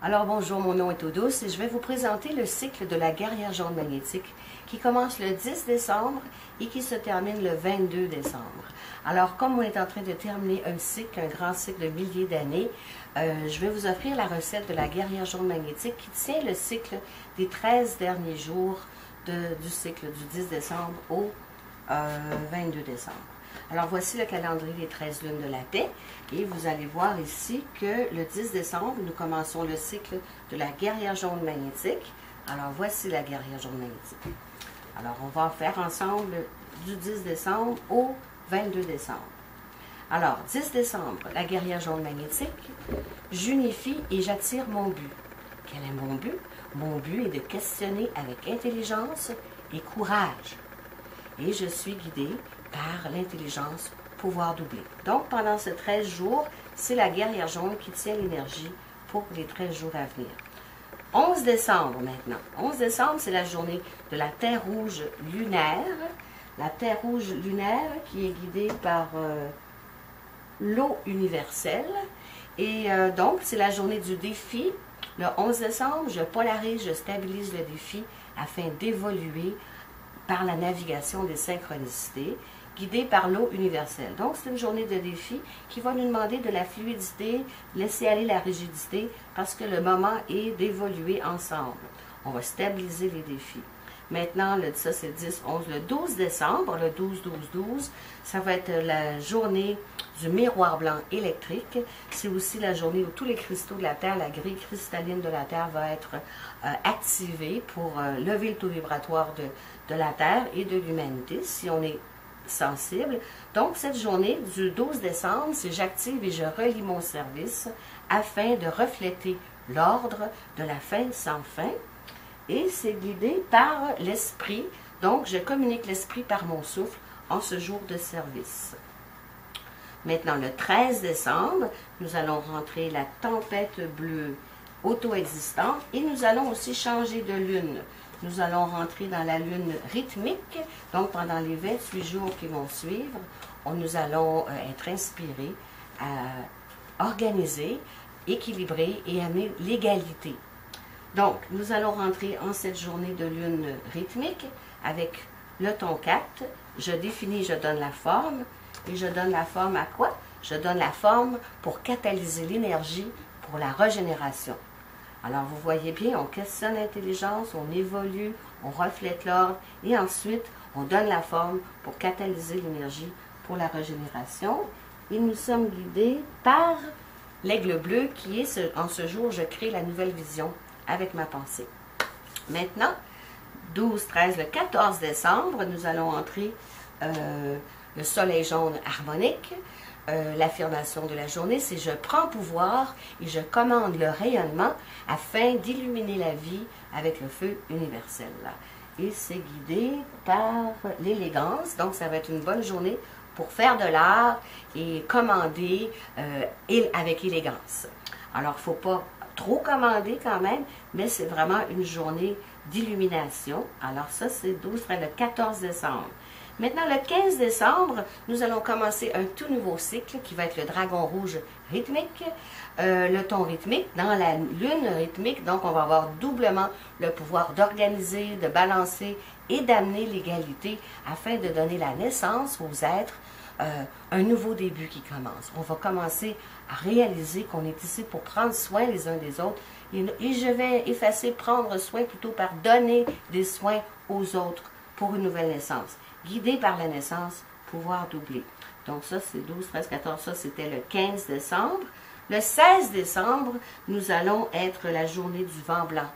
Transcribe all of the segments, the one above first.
Alors bonjour, mon nom est Eau Douce et je vais vous présenter le cycle de la guerrière jaune magnétique qui commence le 10 décembre et qui se termine le 22 décembre. Alors comme on est en train de terminer un cycle, un grand cycle de milliers d'années, je vais vous offrir la recette de la guerrière jaune magnétique qui tient le cycle des 13 derniers jours du cycle du 10 décembre au 22 décembre. Alors voici le calendrier des 13 lunes de la paix et vous allez voir ici que le 10 décembre, nous commençons le cycle de la guerrière jaune magnétique. Alors voici la guerrière jaune magnétique. Alors on va faire ensemble du 10 décembre au 22 décembre. Alors 10 décembre, la guerrière jaune magnétique, j'unifie et j'attire mon but. Quel est mon but? Mon but est de questionner avec intelligence et courage. Et je suis guidée par l'intelligence pouvoir doubler. Donc, pendant ces 13 jours, c'est la guerrière jaune qui tient l'énergie pour les 13 jours à venir. 11 décembre maintenant. 11 décembre, c'est la journée de la Terre rouge lunaire. La Terre rouge lunaire qui est guidée par l'eau universelle. Et donc, c'est la journée du défi. Le 11 décembre, je polarise, je stabilise le défi afin d'évoluer par la navigation des synchronicités, guidée par l'eau universelle. Donc, c'est une journée de défi qui va nous demander de la fluidité, laisser aller la rigidité, parce que le moment est d'évoluer ensemble. On va stabiliser les défis. Maintenant, ça c'est 10, 11, le 12 décembre, le 12, 12, 12, ça va être la journée du miroir blanc électrique. C'est aussi la journée où tous les cristaux de la Terre, la grille cristalline de la Terre va être activée pour lever le taux vibratoire de la Terre et de l'humanité, si on est sensible. Donc, cette journée du 12 décembre, c'est j'active et je relie mon service afin de refléter l'ordre de la fin sans fin. Et c'est guidé par l'esprit. Donc, je communique l'esprit par mon souffle en ce jour de service. Maintenant, le 13 décembre, nous allons rentrer la tempête bleue auto-existante et nous allons aussi changer de lune. Nous allons rentrer dans la lune rythmique. Donc, pendant les 28 jours qui vont suivre, nous allons être inspirés, organisés, équilibrés et amener l'égalité. Donc, nous allons rentrer en cette journée de lune rythmique avec le ton 4. Je définis, je donne la forme. Et je donne la forme à quoi? Je donne la forme pour catalyser l'énergie pour la régénération. Alors, vous voyez bien, on questionne l'intelligence, on évolue, on reflète l'ordre et ensuite, on donne la forme pour catalyser l'énergie pour la régénération. Et nous sommes guidés par l'aigle bleu qui est, en ce jour, je crée la nouvelle vision avec ma pensée. Maintenant, 12, 13, le 14 décembre, nous allons entrer le soleil jaune harmonique. L'affirmation de la journée, c'est « Je prends pouvoir et je commande le rayonnement afin d'illuminer la vie avec le feu universel. » Et c'est guidé par l'élégance. Donc, ça va être une bonne journée pour faire de l'art et commander avec élégance. Alors, il ne faut pas trop commander quand même, mais c'est vraiment une journée d'illumination. Alors ça, c'est 12, le 14 décembre. Maintenant, le 15 décembre, nous allons commencer un tout nouveau cycle qui va être le dragon rouge rythmique, le ton rythmique dans la lune rythmique. Donc, on va avoir doublement le pouvoir d'organiser, de balancer et d'amener l'égalité afin de donner la naissance aux êtres, un nouveau début qui commence. On va commencer à réaliser qu'on est ici pour prendre soin les uns des autres. Et je vais effacer prendre soin plutôt par donner des soins aux autres pour une nouvelle naissance. Guidé par la naissance, pouvoir doubler. Donc ça, c'est 12, 13, 14, ça c'était le 15 décembre. Le 16 décembre, nous allons être la journée du vent blanc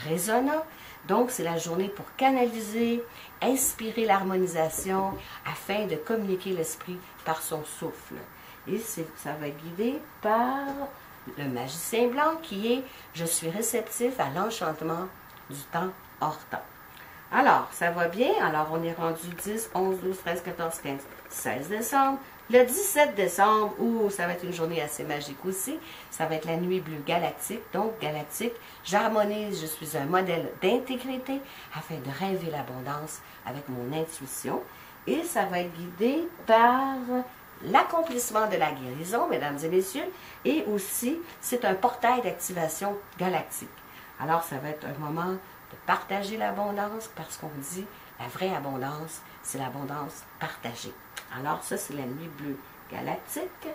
résonnant. Donc, c'est la journée pour canaliser, inspirer l'harmonisation afin de communiquer l'esprit par son souffle. Et ça va être guidé par le magicien blanc qui est « Je suis réceptif à l'enchantement du temps hors temps ». Alors, ça va bien. Alors, on est rendu 10, 11, 12, 13, 14, 15, 16 décembre. Le 17 décembre, ça va être une journée assez magique aussi. Ça va être la nuit bleue galactique. Donc, galactique, j'harmonise, je suis un modèle d'intégrité afin de rêver l'abondance avec mon intuition. Et ça va être guidé par l'accomplissement de la guérison, mesdames et messieurs, et aussi, c'est un portail d'activation galactique. Alors, ça va être un moment de partager l'abondance, parce qu'on dit, la vraie abondance, c'est l'abondance partagée. Alors, ça, c'est la nuit bleue galactique.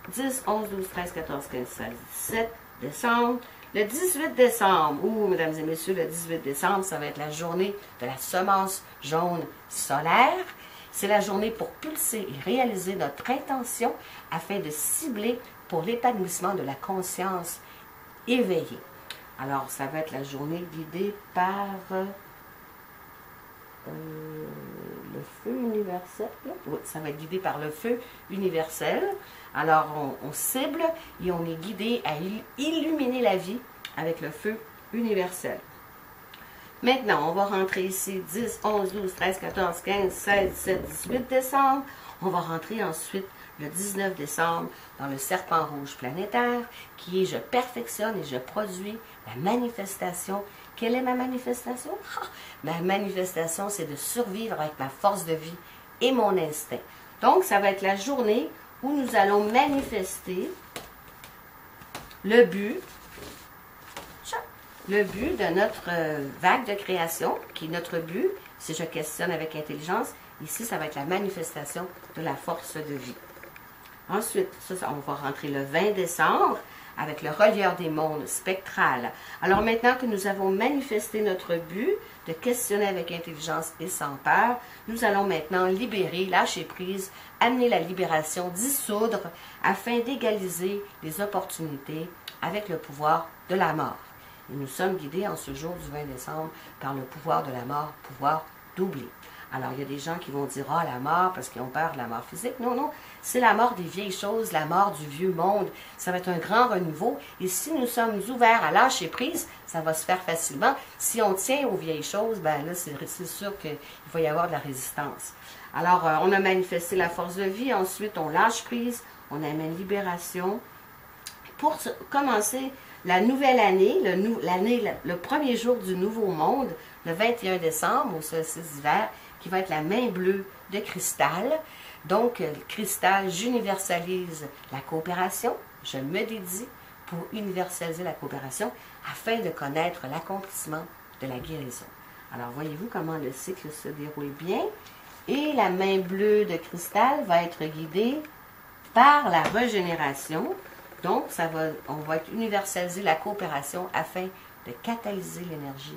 10, 11, 12, 13, 14, 15, 16, 17 décembre. Le 18 décembre, mesdames et messieurs, le 18 décembre, ça va être la journée de la semence jaune solaire. C'est la journée pour pulser et réaliser notre intention afin de cibler pour l'épanouissement de la conscience éveillée. Alors, ça va être la journée guidée par le feu universel. Oui, ça va être guidé par le feu universel. Alors, on cible et on est guidé à illuminer la vie avec le feu universel. Maintenant, on va rentrer ici 10, 11, 12, 13, 14, 15, 16, 17, 18 décembre. On va rentrer ensuite le 19 décembre dans le serpent rouge planétaire qui est « Je perfectionne et je produis la manifestation ». Quelle est ma manifestation? Ma manifestation, c'est de survivre avec ma force de vie et mon instinct. Donc, ça va être la journée où nous allons manifester le but de notre vague de création, qui est notre but, si je questionne avec intelligence. Ici, ça va être la manifestation de la force de vie. Ensuite, on va rentrer le 20 décembre avec le relieur des mondes spectral. Alors maintenant que nous avons manifesté notre but de questionner avec intelligence et sans peur, nous allons maintenant libérer, lâcher prise, amener la libération, dissoudre, afin d'égaliser les opportunités avec le pouvoir de la mort. Et nous sommes guidés en ce jour du 20 décembre par le pouvoir de la mort, pouvoir d'oubli. Alors, il y a des gens qui vont dire « Ah, la mort, parce qu'ils ont peur de la mort physique. » Non, non, c'est la mort des vieilles choses, la mort du vieux monde. Ça va être un grand renouveau. Et si nous sommes ouverts à lâcher prise, ça va se faire facilement. Si on tient aux vieilles choses, ben là, c'est sûr qu'il va y avoir de la résistance. Alors, on a manifesté la force de vie. Ensuite, on lâche prise. On amène libération. Pour commencer la nouvelle année, le premier jour du nouveau monde, le 21 décembre, au solstice d'hiver, qui va être la main bleue de cristal. Donc, le cristal, j'universalise la coopération. Je me dédie pour universaliser la coopération afin de connaître l'accomplissement de la guérison. Alors, voyez-vous comment le cycle se déroule bien. Et la main bleue de cristal va être guidée par la régénération. Donc, on va universaliser la coopération afin de catalyser l'énergie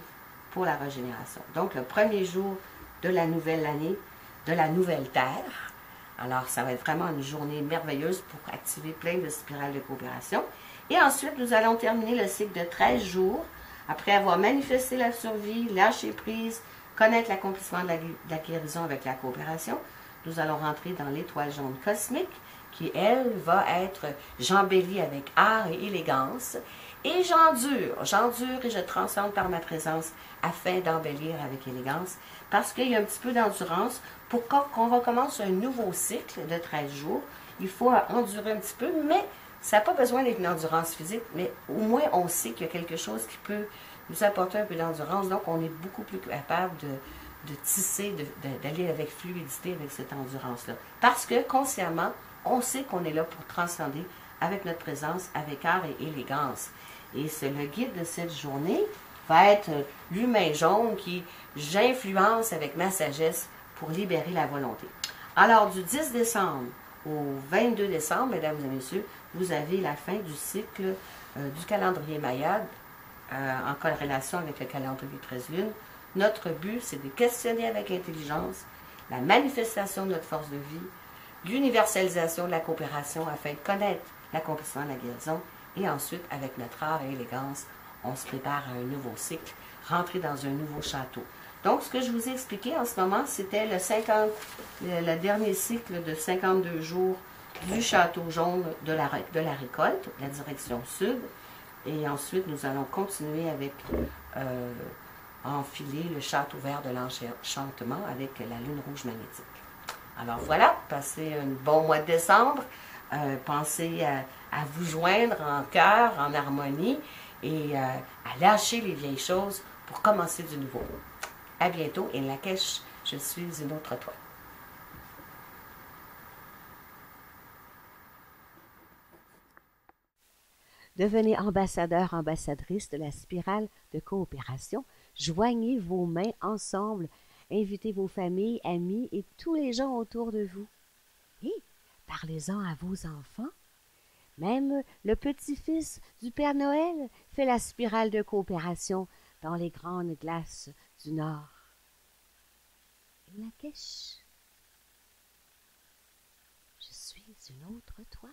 pour la régénération. Donc, le premier jour de la nouvelle année, de la nouvelle Terre. Alors, ça va être vraiment une journée merveilleuse pour activer plein de spirales de coopération. Et ensuite, nous allons terminer le cycle de 13 jours, après avoir manifesté la survie, lâché prise, connaître l'accomplissement de la guérison avec la coopération. Nous allons rentrer dans l'étoile jaune cosmique, qui, elle, va être j'embellis avec art et élégance. Et j'endure et je transcende par ma présence afin d'embellir avec élégance, parce qu'il y a un petit peu d'endurance. Pour qu'on recommence un nouveau cycle de 13 jours, il faut endurer un petit peu, mais ça n'a pas besoin d'être une endurance physique, mais au moins on sait qu'il y a quelque chose qui peut nous apporter un peu d'endurance, donc on est beaucoup plus capable de tisser, d'aller avec fluidité avec cette endurance-là. Parce que consciemment, on sait qu'on est là pour transcender avec notre présence, avec art et élégance. Et le guide de cette journée va être l'humain jaune qui j'influence avec ma sagesse pour libérer la volonté. Alors, du 10 décembre au 22 décembre, mesdames et messieurs, vous avez la fin du cycle du calendrier Maya en corrélation avec le calendrier 13 lunes. Notre but, c'est de questionner avec intelligence la manifestation de notre force de vie, l'universalisation de la coopération afin de connaître l'accomplissement de la guérison. Et ensuite, avec notre art et élégance, on se prépare à un nouveau cycle, rentrer dans un nouveau château. Donc, ce que je vous ai expliqué en ce moment, c'était le dernier cycle de 52 jours du château jaune de la récolte, la direction sud. Et ensuite, nous allons continuer avec enfiler le château vert de l'enchantement avec la lune rouge magnétique. Alors voilà, passez un bon mois de décembre. Pensez à vous joindre en cœur, en harmonie et à lâcher les vieilles choses pour commencer du nouveau. À bientôt et Lakesh, je suis une autre toi. Devenez ambassadeur, ambassadrice de la spirale de coopération. Joignez vos mains ensemble. Invitez vos familles, amis et tous les gens autour de vous. Et parlez-en à vos enfants. Même le petit-fils du Père Noël fait la spirale de coopération dans les grandes glaces du Nord. Et Lakesh, je suis une autre toi.